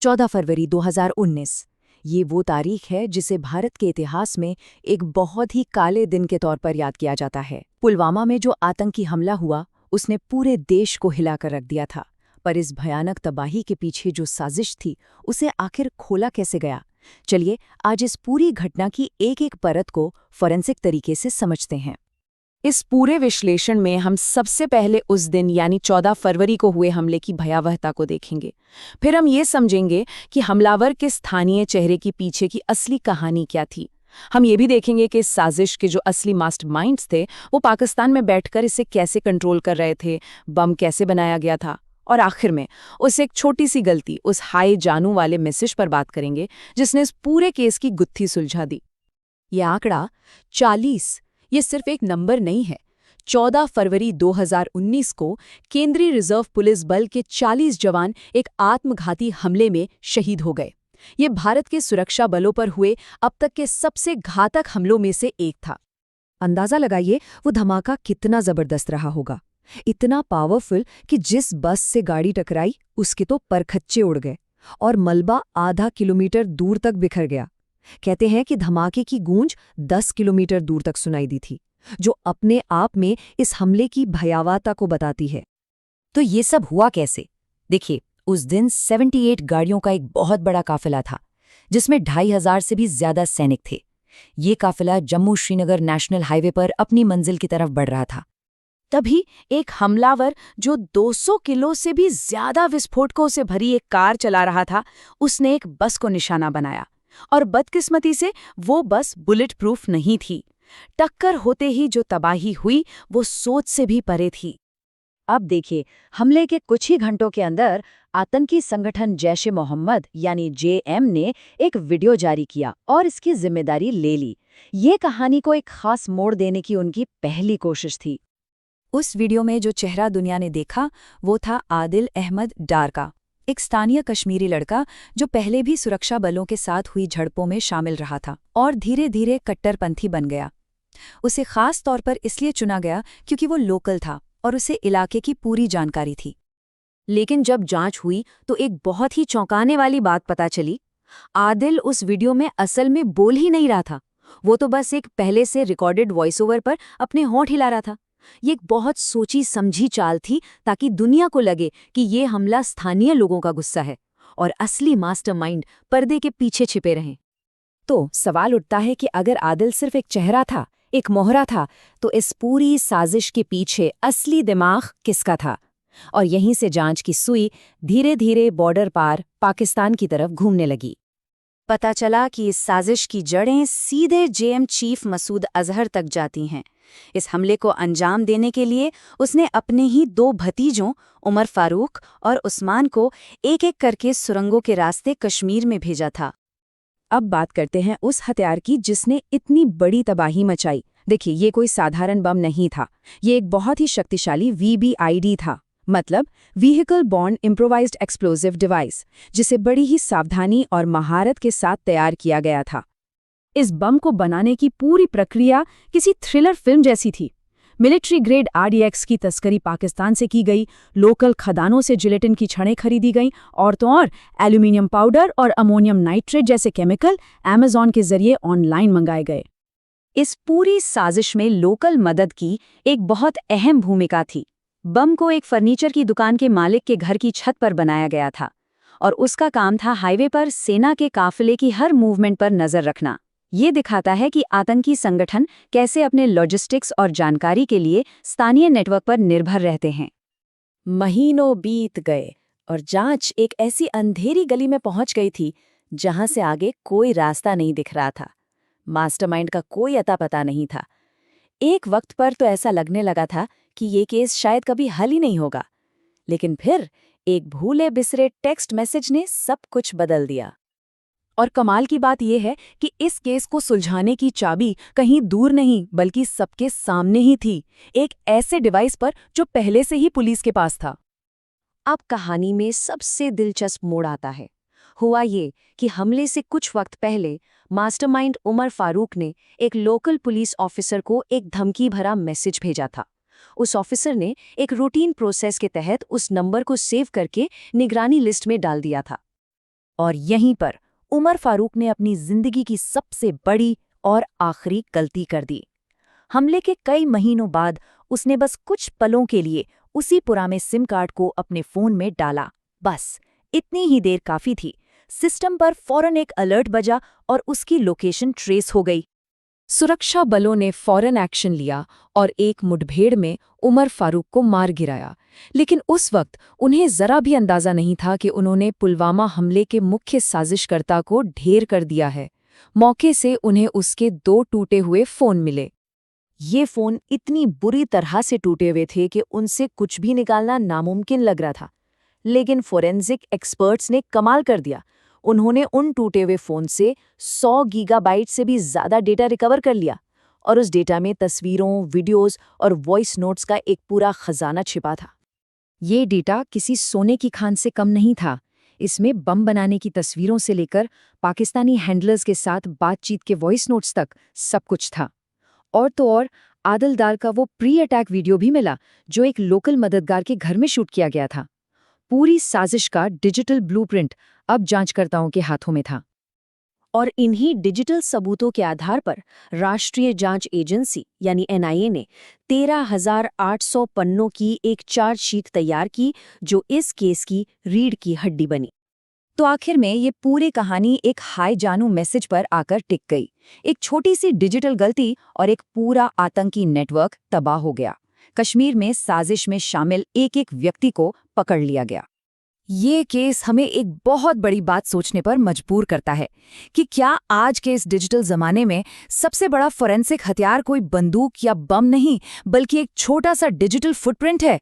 14 फरवरी 2019 ये वो तारीख है जिसे भारत के इतिहास में एक बहुत ही काले दिन के तौर पर याद किया जाता है। पुलवामा में जो आतंकी हमला हुआ उसने पूरे देश को हिलाकर रख दिया था, पर इस भयानक तबाही के पीछे जो साजिश थी उसे आखिर खोला कैसे गया? चलिए आज इस पूरी घटना की एक-एक परत को फोरेंसिक तरीके से समझते हैं। इस पूरे विश्लेषण में हम सबसे पहले उस दिन यानी 14 फरवरी को हुए हमले की भयावहता को देखेंगे। फिर हम ये समझेंगे कि हमलावर के स्थानीय चेहरे की पीछे की असली कहानी क्या थी। हम ये भी देखेंगे कि इस साजिश के जो असली मास्टरमाइंड्स थे वो पाकिस्तान में बैठकर इसे कैसे कंट्रोल कर रहे थे, बम कैसे बनाया गया था, और आखिर में उस एक छोटी सी गलती, उस हाय जानू वाले मैसेज पर बात करेंगे जिसने इस पूरे केस की गुत्थी सुलझा दी। यह आंकड़ा 40 ये सिर्फ एक नंबर नहीं है। 14 फरवरी 2019 को केंद्रीय रिजर्व पुलिस बल के 40 जवान एक आत्मघाती हमले में शहीद हो गए। ये भारत के सुरक्षा बलों पर हुए अब तक के सबसे घातक हमलों में से एक था। अंदाजा लगाइए वो धमाका कितना जबरदस्त रहा होगा। इतना पावरफुल कि जिस बस से गाड़ी टकराई उसके तो परखच्चे उड़ गए और मलबा आधा किलोमीटर दूर तक बिखर गया। कहते हैं कि धमाके की गूंज 10 किलोमीटर दूर तक सुनाई दी थी, जो अपने आप में इस हमले की भयावहता को बताती है। तो ये सब हुआ कैसे? देखिए, उस दिन 78 गाड़ियों का एक बहुत बड़ा काफिला था, जिसमें 2500 से भी ज्यादा सैनिक थे। ये काफिला जम्मू श्रीनगर नेशनल हाईवे पर अपनी मंजिल की तरफ बढ़ रहा था। तभी एक हमलावर जो 200 किलो से भी ज्यादा विस्फोटकों से भरी एक कार चला रहा था, उसने एक बस को निशाना बनाया। और बदकिस्मती से वो बस बुलेट प्रूफ नहीं थी। टक्कर होते ही जो तबाही हुई वो सोच से भी परे थी। अब देखिए, हमले के कुछ ही घंटों के अंदर आतंकी संगठन जैश-ए-मोहम्मद यानी जेएम ने एक वीडियो जारी किया और इसकी जिम्मेदारी ले ली। ये कहानी को एक खास मोड़ देने की उनकी पहली कोशिश थी। उस वीडियो में जो चेहरा दुनिया ने देखा वो था आदिल अहमद डार का, एक स्थानीय कश्मीरी लड़का जो पहले भी सुरक्षा बलों के साथ हुई झड़पों में शामिल रहा था और धीरे धीरे कट्टरपंथी बन गया। उसे खास तौर पर इसलिए चुना गया क्योंकि वो लोकल था और उसे इलाके की पूरी जानकारी थी। लेकिन जब जांच हुई तो एक बहुत ही चौंकाने वाली बात पता चली। आदिल उस वीडियो में असल में बोल ही नहीं रहा था। वो तो बस एक पहले से रिकॉर्डेड वॉइस ओवर पर अपने होंठ हिला रहा था। ये एक बहुत सोची समझी चाल थी ताकि दुनिया को लगे कि ये हमला स्थानीय लोगों का गुस्सा है और असली मास्टरमाइंड पर्दे के पीछे छिपे रहें। तो सवाल उठता है कि अगर आदिल सिर्फ एक चेहरा था, एक मोहरा था, तो इस पूरी साजिश के पीछे असली दिमाग किसका था? और यहीं से जांच की सुई धीरे धीरे बॉर्डर पार पाकिस्तान की तरफ घूमने लगी। पता चला कि इस साजिश की जड़ें सीधे जेएम चीफ मसूद अजहर तक जाती हैं। इस हमले को अंजाम देने के लिए उसने अपने ही 2 भतीजों उमर फारूक और उस्मान को एक-एक करके सुरंगों के रास्ते कश्मीर में भेजा था। अब बात करते हैं उस हथियार की जिसने इतनी बड़ी तबाही मचाई। देखिए, ये कोई साधारण बम नहीं था। ये एक बहुत ही शक्तिशाली वीबीआईडी था, मतलब vehicle born improvised explosive device, जिसे बड़ी ही सावधानी और महारत के साथ तैयार किया गया था। इस बम को बनाने की पूरी प्रक्रिया किसी थ्रिलर फिल्म जैसी थी। मिलिट्री ग्रेड आरडीएक्स की तस्करी पाकिस्तान से की गई, लोकल खदानों से जिलेटिन की छड़ें खरीदी गईं और तो और एल्यूमिनियम पाउडर और अमोनियम नाइट्रेट जैसे केमिकल अमेज़न के जरिए ऑनलाइन मंगाए गए। इस पूरी साजिश में लोकल मदद की एक बहुत अहम भूमिका थी। बम को एक फर्नीचर की दुकान के मालिक के घर की छत पर बनाया गया था और उसका काम था हाईवे पर सेना के काफिले की हर मूवमेंट पर नजर रखना। ये दिखाता है कि आतंकी संगठन कैसे अपने लॉजिस्टिक्स और जानकारी के लिए स्थानीय नेटवर्क पर निर्भर रहते हैं। महीनों बीत गए और जांच एक ऐसी अंधेरी गली में पहुंच गई थी जहां से आगे कोई रास्ता नहीं दिख रहा था। मास्टरमाइंड का कोई अता पता नहीं था। एक वक्त पर तो ऐसा लगने लगा था कि ये केस शायद कभी हल ही नहीं होगा, लेकिन फिर एक भूले बिसरे टेक्स्ट मैसेज ने सब कुछ बदल दिया। और कमाल की बात यह है कि इस केस को सुलझाने की चाबी कहीं दूर नहीं बल्कि सबके सामने ही थी, एक ऐसे डिवाइस पर जो पहले से ही पुलिस के पास था। अब कहानी में सबसे दिलचस्प मोड़ आता है। हुआ ये कि हमले से कुछ वक्त पहले मास्टरमाइंड उमर फारूक ने एक लोकल पुलिस ऑफिसर को एक धमकी भरा मैसेज भेजा था। उस ऑफिसर ने एक रूटीन प्रोसेस के तहत उस नंबर को सेव करके निगरानी लिस्ट में डाल दिया था। और यहीं पर उमर फारूक ने अपनी जिंदगी की सबसे बड़ी और आखिरी गलती कर दी। हमले के कई महीनों बाद उसने बस कुछ पलों के लिए उसी पुराने सिम कार्ड को अपने फोन में डाला। बस इतनी ही देर काफी थी। सिस्टम पर फौरन एक अलर्ट बजा और उसकी लोकेशन ट्रेस हो गई। सुरक्षा बलों ने फौरन एक्शन लिया और एक मुठभेड़ में उमर फारूक को मार गिराया। लेकिन उस वक्त उन्हें जरा भी अंदाजा नहीं था कि उन्होंने पुलवामा हमले के मुख्य साजिशकर्ता को ढेर कर दिया है। मौके से उन्हें उसके 2 टूटे हुए फोन मिले। ये फोन इतनी बुरी तरह से टूटे हुए थे कि उनसे कुछ भी निकालना नामुमकिन लग रहा था। लेकिन फोरेंसिक एक्सपर्ट्स ने कमाल कर दिया। उन्होंने उन टूटे हुए फोन से 100 गीगाबाइट से भी ज़्यादा डेटा रिकवर कर लिया और उस डेटा में तस्वीरों, वीडियोस और वॉइस नोट्स का एक पूरा खजाना छिपा था। ये डेटा किसी सोने की खान से कम नहीं था। इसमें बम बनाने की तस्वीरों से लेकर पाकिस्तानी हैंडलर्स के साथ बातचीत के वॉइस नोट्स तक सब कुछ था। और तो और आदिलदार का वो प्री अटैक वीडियो भी मिला जो एक लोकल मददगार के घर में शूट किया गया था। पूरी साजिश का डिजिटल ब्लूप्रिंट अब जांचकर्ताओं के हाथों में था। और इन्हीं डिजिटल सबूतों के आधार पर राष्ट्रीय जांच एजेंसी यानी NIA ने 13,800 पन्नों की एक चार्जशीट तैयार की जो इस केस की रीढ़ की हड्डी बनी। तो आखिर में ये पूरी कहानी एक हाय जानू मैसेज पर आकर टिक गई। एक छोटी सी डिजिटल गलती और एक पूरा आतंकी नेटवर्क तबाह हो गया। कश्मीर में साजिश में शामिल एक व्यक्ति को पकड़ लिया गया। ये केस हमें एक बहुत बड़ी बात सोचने पर मजबूर करता है कि क्या आज के इस डिजिटल जमाने में सबसे बड़ा फोरेंसिक हथियार कोई बंदूक या बम नहीं बल्कि एक छोटा सा डिजिटल फुटप्रिंट है।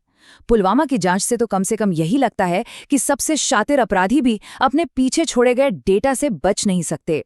पुलवामा की जांच से कम यही लगता है कि सबसे शातिर अपराधी भी अपने पीछे छोड़े गए डेटा से बच नहीं सकते।